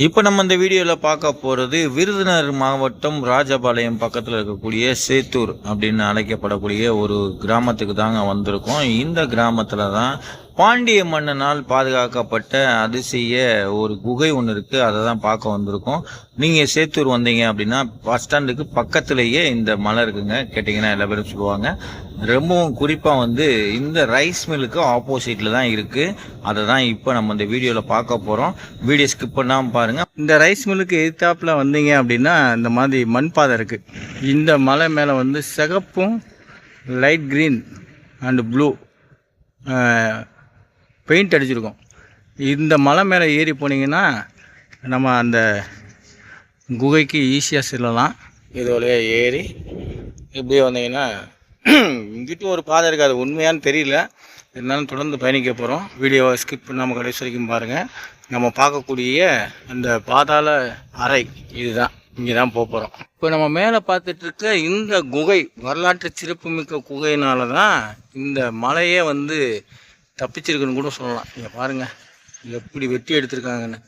இப்போ நம்ம இந்த வீடியோவில் பார்க்க போகிறது விருதுநகர் மாவட்டம் ராஜபாளையம் பக்கத்தில் இருக்கக்கூடிய சேத்தூர் அப்படின்னு அழைக்கப்படக்கூடிய ஒரு கிராமத்துக்கு தாங்க வந்திருக்கோம். இந்த கிராமத்தில் தான் பாண்டிய மன்னனால் பாதுகாக்கப்பட்ட அதிசய ஒரு குகை ஒன்று இருக்குது. அதை தான் பார்க்க வந்திருக்கோம். நீங்கள் சேத்தூர் வந்தீங்க அப்படின்னா பஸ் ஸ்டாண்டுக்கு பக்கத்துலேயே இந்த மலை இருக்குங்க. கேட்டிங்கன்னா எல்லா பேரும் சொல்லுவாங்க. ரொம்பவும் குறிப்பாக இந்த ரைஸ் மில்லுக்கு ஆப்போசிட்டில் தான் இருக்குது. அதை தான் இப்போ நம்ம இந்த வீடியோவில் பார்க்க போகிறோம். வீடியோ ஸ்கிப் பண்ணாமல் பாருங்கள். இந்த ரைஸ் மில்லுக்கு எதிர்த்தாப்பில் வந்தீங்க அப்படின்னா இந்த மாதிரி மண் பாதை இருக்குது. இந்த மலை மேலே சிகப்பும் light green and blue paint அடிச்சிருக்கோம். இந்த மலை மேலே ஏறி போனீங்கன்னா நம்ம அந்த குகைக்கு ஈஸியாக செல்லலாம். இது வழியாக ஏறி இப்படியே வந்தீங்கன்னா இங்கிட்டும் ஒரு பாதை இருக்குது. அது உண்மையானு தெரியல, இருந்தாலும் தொடர்ந்து பயணிக்க போகிறோம். வீடியோவை ஸ்கிப் பண்ணாமல் கடைசி வரைக்கும் பாருங்கள். நம்ம பார்க்கக்கூடிய அந்த பாதாள அறை இதுதான். இங்கே தான் போகிறோம். இப்போ நம்ம மேலே பார்த்துட்ருக்க இந்த குகை வரலாற்று சிறப்புமிக்க குகையினால தான் இந்த மலையே தப்பிச்சிருக்குன்னு கூட சொல்லலாம். இங்கே பாருங்கள் எப்படி வெட்டி எடுத்திருக்காங்கன்னு.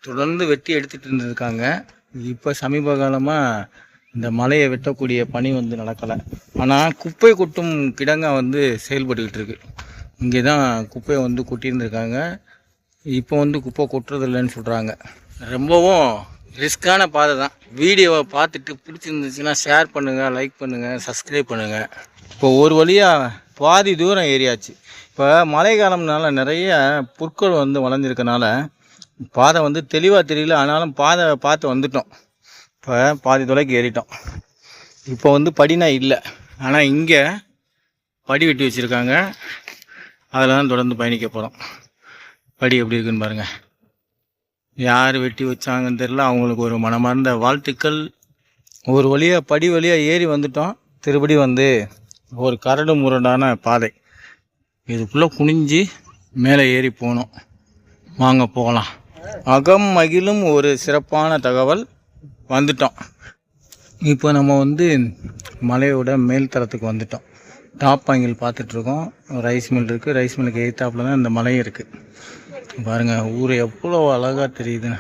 தொடர்ந்து வெட்டி எடுத்துகிட்டு இருந்திருக்காங்க. இப்போ சமீப காலமாக இந்த மலையை வெட்டக்கூடிய பணி நடக்கலை. ஆனால் குப்பை கொட்டும் கிடங்கா செயல்பட்டுக்கிட்டு இருக்கு. இங்கே தான் குப்பையை கொட்டியிருந்திருக்காங்க. இப்போ குப்பை கொட்டுறதில்லைன்னு சொல்கிறாங்க. ரொம்பவும் ரிஸ்க்கான பாதை தான். வீடியோவை பார்த்துட்டு பிடிச்சிருந்துச்சுன்னா ஷேர் பண்ணுங்கள், லைக் பண்ணுங்கள், சப்ஸ்கிரைப் பண்ணுங்கள். இப்போ ஒரு வழியாக பாதி தூரம் ஏறியாச்சு. இப்போ மழை காலம்னால நிறைய புற்கள் வளைஞ்சிருக்கனால பாதை தெளிவாக தெரியல. ஆனாலும் பாதை பார்த்து வந்துட்டோம். இப்போ பாதி தொலைக்கு ஏறிட்டோம். இப்போ படினா இல்லை, ஆனால் இங்கே படி வெட்டி வச்சுருக்காங்க. அதில் தான் தொடர்ந்து பயணிக்க போகிறோம். படி எப்படி இருக்குன்னு பாருங்கள். யார் வெட்டி வச்சாங்கன்னு தெரியல. அவங்களுக்கு ஒரு மனமார்ந்த வாழ்த்துக்கள். ஒரு வழியாக படி வழியாக ஏறி வந்துட்டோம். திருப்படி ஒரு கரடு முரடான பாதை. இதுக்குள்ளே குனிஞ்சு மேலே ஏறி போகணும். வாங்க போகலாம். அகம் மகிழும் ஒரு சிறப்பான தகவல். வந்துட்டோம். இப்போ நம்ம மலையோட மேல் தரத்துக்கு வந்துட்டோம். டாப் ஆங்கிள் பார்த்துட்ருக்கோம். ரைஸ் மில் இருக்குது. ரைஸ் மில்லுக்கு எதிர்த்தாப்புல தான் இந்த மலையும் இருக்குது. பாருங்கள் ஊர் எவ்வளோ அழகாக தெரியுதுன்னு.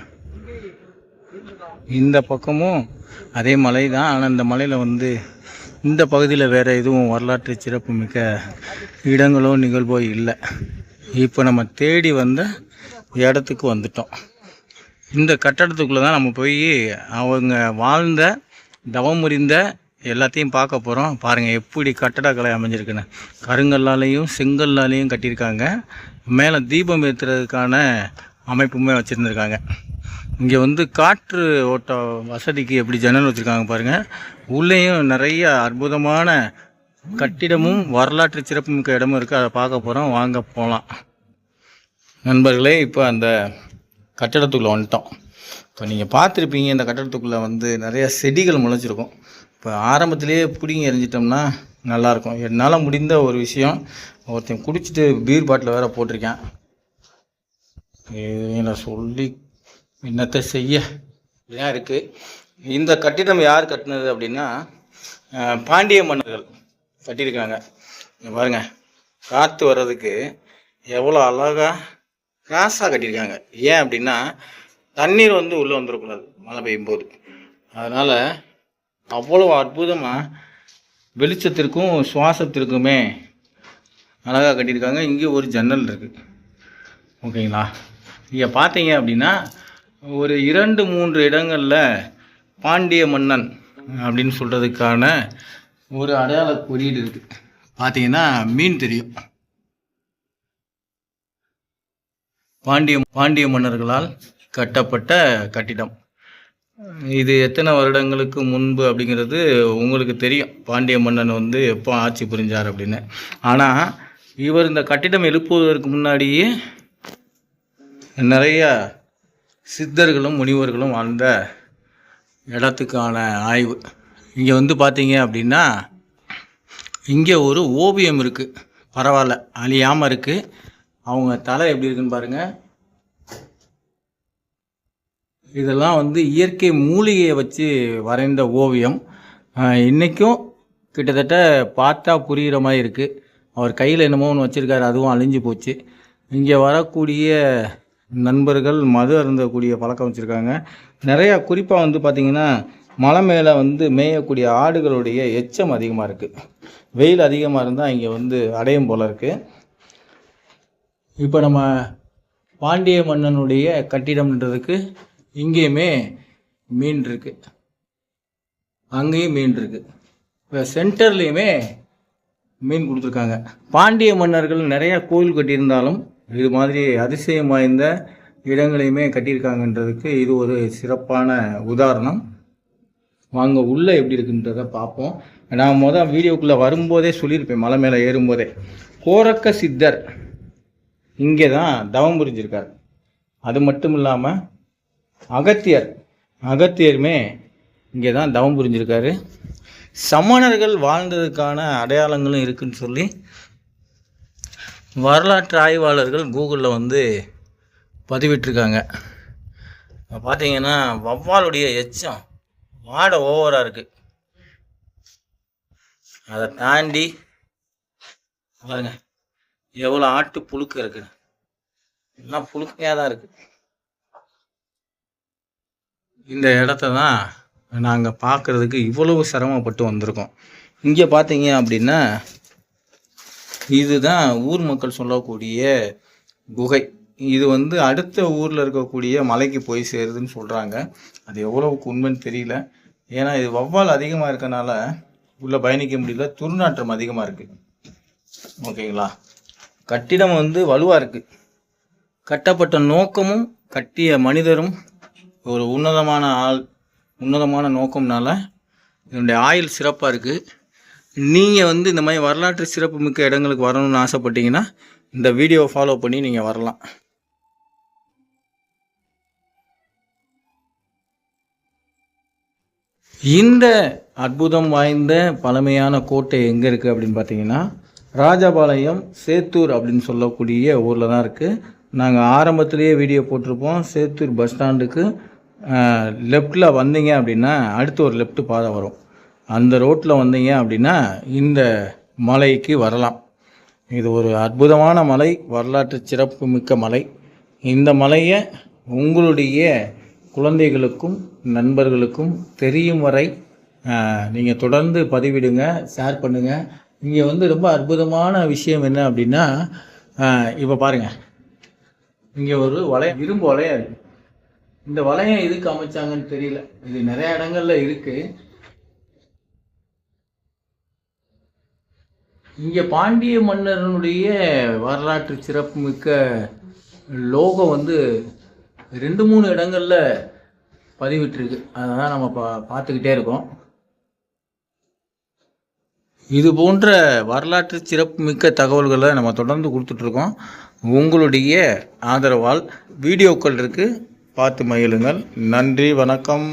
இந்த பக்கமும் அதே மலை தான். ஆனால் இந்த மலையில் இந்த பகுதியில் வேறு எதுவும் வரலாற்று சிறப்பு மிக்க இடங்களோ நிகழ்வோ இல்லை. இப்போ நம்ம தேடி வந்த இடத்துக்கு வந்துட்டோம். இந்த கட்டடத்துக்குள்ளே தான் நம்ம போய் அவங்க வாழ்ந்த தவம் புரிந்த எல்லாத்தையும் பார்க்க போகிறோம். பாருங்கள் எப்படி கட்டடக்கலை அமைஞ்சிருக்குன்னு. கருங்கல்லாலையும் செங்கல்லாலையும் கட்டியிருக்காங்க. மேலே தீபம் ஏற்றுறதுக்கான அமைப்புமே வச்சுருந்துருக்காங்க. இங்கே காற்று ஓட்ட வசதிக்கு எப்படி ஜன்னல் வச்சுருக்காங்க பாருங்கள். உள்ளேயும் நிறைய அற்புதமான கட்டிடமும் வரலாற்று சிறப்புமிக்க இடமும் இருக்குது. அதை பார்க்க போகிறோம். வாங்க போகலாம் நண்பர்களே. இப்போ அந்த கட்டடத்துக்குள்ளே வந்துட்டோம். இப்போ நீங்கள் பார்த்துருப்பீங்க, இந்த கட்டடத்துக்குள்ளே நிறைய செடிகள் முளைச்சிருக்கும். இப்போ ஆரம்பத்திலேயே பிடிங்கி எறிஞ்சிட்டோம்னா நல்லாயிருக்கும். என்னால் முடிந்த ஒரு விஷயம், ஒருத்தன் குடிச்சிட்டு பீர் பாட்டில் வேறு போட்டிருக்கேன். இதை சொல்லி என்னத்தை செய்ய இப்படிதான் இருக்குது. இந்த கட்டிடம் யார் கட்டினது அப்படின்னா பாண்டிய மன்னர்கள் கட்டியிருக்காங்க. பாருங்கள் காற்று வர்றதுக்கு எவ்வளோ அழகாக கிராஸாக கட்டியிருக்காங்க. ஏன் அப்படின்னா தண்ணீர் உள்ளே வந்துடக்கூடாது மழை பெய்யும் போது. அதனால் அவ்வளோ அற்புதமாக வெளிச்சத்திற்கும் சுவாசத்திற்குமே அழகாக கட்டியிருக்காங்க. இங்கே ஒரு ஜன்னல் இருக்குது. ஓகேங்களா? இங்கே பார்த்தீங்க அப்படின்னா ஒரு 2-3 இடங்களில் பாண்டிய மன்னன் அப்படின்னு சொல்கிறதுக்கான ஒரு அடையாள குறியீடு இருக்குது. பார்த்தீங்கன்னா மீன் தெரியும். பாண்டிய மன்னர்களால் கட்டப்பட்ட கட்டிடம் இது. எத்தனை வருடங்களுக்கு முன்பு அப்படிங்கிறது உங்களுக்கு தெரியும். பாண்டிய மன்னன் எப்போ ஆட்சி புரிஞ்சார் அப்படின்னு. ஆனால் இவர் இந்த கட்டிடம் எழுப்புவதற்கு முன்னாடியே நிறைய சித்தர்களும் முனிவர்களும் வாழ்ந்த இடத்துக்கான ஆய்வு. இங்கே பார்த்தீங்க அப்படின்னா இங்கே ஒரு ஓவியம் இருக்குது. பரவாயில்ல, அழியாமல் இருக்குது. அவங்க தலை எப்படி இருக்குன்னு பாருங்கள். இதெல்லாம் இயற்கை மூலிகையை வச்சு வரைந்த ஓவியம். இன்றைக்கும் கிட்டத்தட்ட பார்த்தா புரிகிற மாதிரி இருக்குது. அவர் கையில் என்னமோ ஒன்று வச்சுருக்காரு, அதுவும் அழிஞ்சு போச்சு. இங்கே வரக்கூடிய நண்பர்கள் மது அருந்தக்கூடிய பழக்கம் வச்சுருக்காங்க. நிறையா குறிப்பாக வந்து பார்த்திங்கன்னா மலை மேலே வந்து மேயக்கூடிய ஆடுகளுடைய எச்சம் அதிகமாக இருக்குது. வெயில் அதிகமாக இருந்தால் இங்கே வந்து அடையும் போல் இருக்குது. இப்போ நம்ம பாண்டிய மன்னனுடைய கட்டிடம்ன்றதுக்கு இங்கேயுமே மீன் இருக்குது, அங்கேயும் மீன் இருக்குது. இப்போ சென்டர்லேயுமே மீன் கொடுத்துருக்காங்க. பாண்டிய மன்னர்கள் நிறையா கோயில் கட்டியிருந்தாலும் இது மாதிரி அதிசயம் வாய்ந்த இடங்களையுமே கட்டியிருக்காங்கன்றதுக்கு இது ஒரு சிறப்பான உதாரணம். வாங்க உள்ளே எப்படி இருக்குன்றதை பார்ப்போம். நான் வீடியோக்குள்ளே வரும்போதே சொல்லியிருப்பேன், மலை மேலே ஏறும்போதே கோரக்க சித்தர் இங்கே தான் தவம் புரிஞ்சிருக்கார். அது மட்டும் இல்லாமல் அகத்தியருமே இங்கே தான் தவம் புரிஞ்சிருக்காரு. சமணர்கள் வாழ்ந்ததுக்கான அடையாளங்களும் இருக்குன்னு சொல்லி வரலாற்று ஆய்வாளர்கள் கூகுளில் வந்து பதிவிட்டிருக்காங்க. பார்த்தீங்கன்னா வௌவாலுடைய எச்சம் வாடை ஓவராக இருக்குது. அதை தாண்டி பாருங்க எவ்வளோ ஆட்டு புழுக்க இருக்குது, எல்லாம் புழுக்கையாக தான் இருக்குது. இந்த இடத்த தான் நாங்கள் பார்க்குறதுக்கு இவ்வளவு சிரமப்பட்டு வந்திருக்கோம். இங்கே பார்த்தீங்க அப்படின்னா இதுதான் ஊர் மக்கள் சொல்லக்கூடிய குகை. இது வந்து அடுத்த ஊரில் இருக்கக்கூடிய மலைக்கு போய் சேருதுன்னு சொல்கிறாங்க. அது எவ்வளவுக்கு உண்மைன்னு தெரியல. ஏன்னா இது வௌவால் அதிகமாக இருக்கனால உள்ளே பயணிக்க முடியல, துர்நாற்றம் அதிகமாக இருக்குது. ஓகேங்களா? கட்டிடம் வந்து வலுவாக இருக்குது. கட்டப்பட்ட நோக்கமும் கட்டிய மனிதரும் ஒரு உன்னதமான நோக்கம்னால இதனுடைய ஆயுள் சிறப்பாக இருக்குது. நீங்கள் வந்து இந்த மாதிரி வரலாற்று சிறப்பு மிக்க இடங்களுக்கு வரணும்னு ஆசைப்பட்டீங்கன்னா இந்த வீடியோவை ஃபாலோ பண்ணி நீங்கள் வரலாம். இந்த அற்புதம் வாய்ந்த பழமையான கோட்டை எங்கே இருக்குது அப்படின்னு பார்த்தீங்கன்னா ராஜபாளையம் சேத்தூர் அப்படின்னு சொல்லக்கூடிய ஊரில் தான் இருக்குது. நாங்கள் ஆரம்பத்திலேயே வீடியோ போட்டிருப்போம். சேத்தூர் பஸ் ஸ்டாண்டுக்கு லெஃப்டில் வந்தீங்க அப்படின்னா அடுத்து ஒரு லெஃப்ட் பாதை வரும். அந்த ரோட்டில் வந்தீங்க அப்படின்னா இந்த மலைக்கு வரலாம். இது ஒரு அற்புதமான மலை, வரலாற்று சிறப்பு மிக்க மலை. இந்த மலையை உங்களுடைய குழந்தைகளுக்கும் நண்பர்களுக்கும் தெரியும் வரை நீங்கள் தொடர்ந்து பதிவிடுங்க, ஷேர் பண்ணுங்கள். இங்கே வந்து ரொம்ப அற்புதமான விஷயம் என்ன அப்படின்னா இப்போ பாருங்கள், இங்கே ஒரு வளையம், இரும்பு வளையம் இருக்குது. இந்த வளையம் எதுக்கு அமைச்சாங்கன்னு தெரியல. இது நிறைய இடங்கள்ல இருக்குது. இங்கே பாண்டிய மன்னரனுடைய வரலாற்று சிறப்பு மிக்க லோகோ வந்து 2-3 இடங்களில் பதிவிட்டிருக்கு. அதனால் நம்ம பார்த்துக்கிட்டே இருக்கோம். இது போன்ற வரலாற்று சிறப்பு மிக்க தகவல்களை நம்ம தொடர்ந்து கொடுத்துட்ருக்கோம். உங்களுடைய ஆதரவால் வீடியோக்கள் இருக்குது, பார்த்து மகிழுங்கள். நன்றி, வணக்கம்.